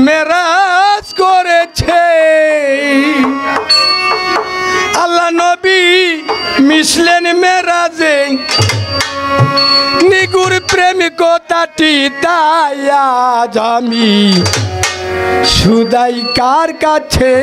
মেরাজ করেছে আল্লাহ নবী মিশলেন মেরাজে নিগুর প্রেমিকতাটি তাই আজ আমি সুদাই কার কাছে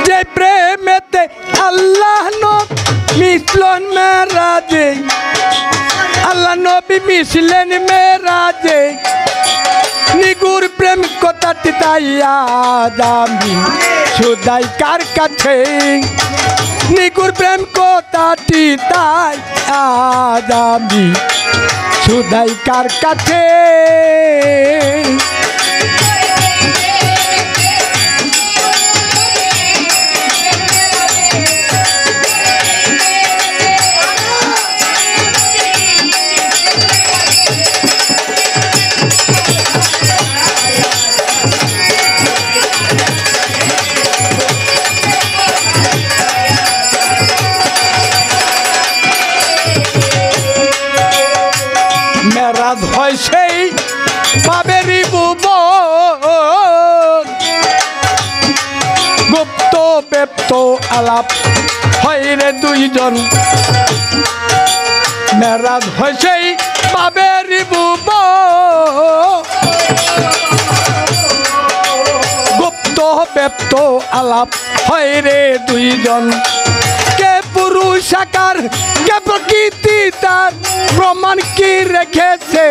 যে প্রেমেতে আল্লাহ মিশলেন মেরাজে আল্লাহ নবী মিশলেন মেরাজে নিগুর প্রেম কথাটি তাই আজ আমি সুদাই কার কাছে নিগুর প্রেম কথাটি তাই আজ আমি সুদাই কার কাছে মেরাজ হয় সেই পাবেরি ভুবন গুপ্ত ব্যপ্ত আলাপ হয় রে দুইজন মেরাজ হয় সেই পাবেরি ভুবন গুপ্ত ব্যপ্ত আলাপ হয় রে দুইজন কে পুরুষ আকার কে প্রকৃতি তার প্রমাণ কি রেখেছে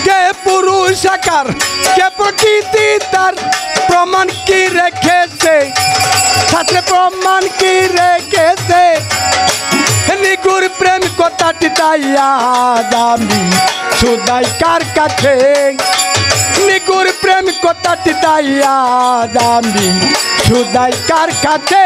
কে পুরুষ আকার কে প্রকৃতি তার প্রমাণ কি রেখেছে সাথে প্রমাণ কি রেখেছে নিগুর প্রেম কথাটি তাই আজ আমি সুদাই কার কাছে নিগুর প্রেম কথাটি তাই আজ আমি সুদাই কার কাছে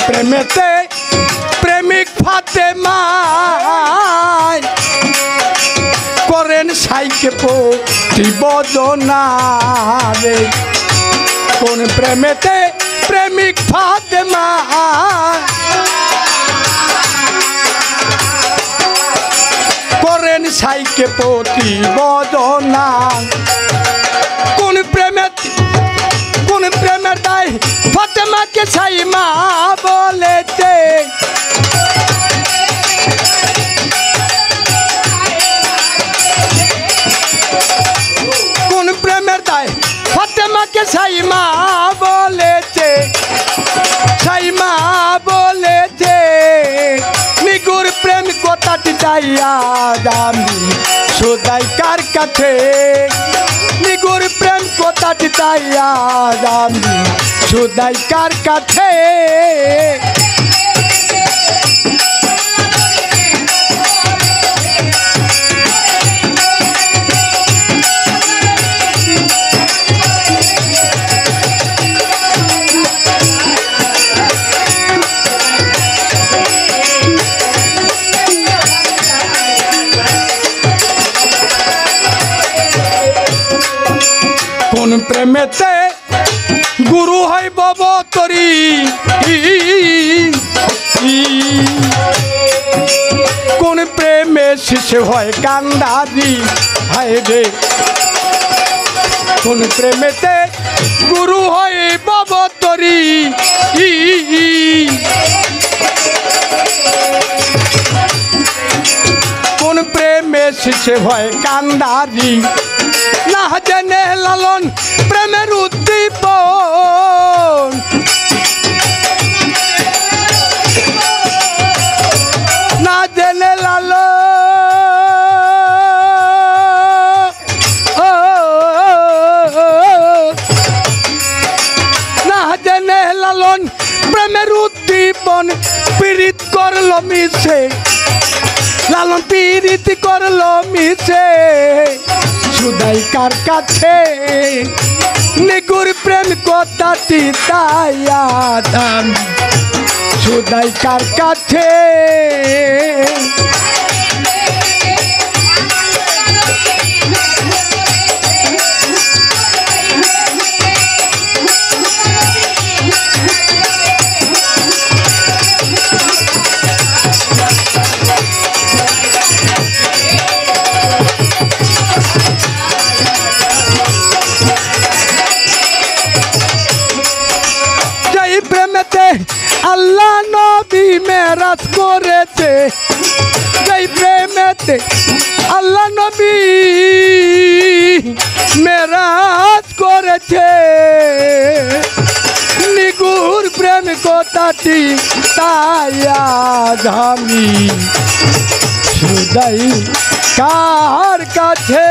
প্রেমেতে প্রেমিক ফাতেমা করেন সাইকে প্রতিবদনা রে কোন প্রেমেতে প্রেমিক ফাতেমা করেন সাইকে প্রতিবদনা কোন প্রেমের দায় ফাতেমাকে সাইমা বলেছে কোন প্রেমের দায় ফাতেমাকে সাইমা বলেছে সাইমা বলেছে নিগুর প্রেম কথাটি তাই আজ আমি সুদাই কার কাছে নিগুর প্রেম কথাটি তাই আজ আমি সুদাই কার কাছে কোন প্রেমেতে গুরু হয় ববতরি কোন প্রেমে শিশু হয় কান্দারি হায় রে কোন প্রেমেতে গুরু হয় ববতরি কোন প্রেমে শিশু হয় কান্দারি না জেনে লালন প্রেমের উদ্দীপন না জেনে লালন মিছে লালন পীড়িতি করলো মিছে সুদাই কার কাছে নিগুর প্রেম কথাটি তাই আদাম সুদাই কার কাছে আল্লাহ নবী মেরাজ করেছে যেই প্রেমেতে আল্লাহ নবী মেরাজ করেছে নিগুর প্রেম কথাটি তাই আমি সুদাই কার কাছে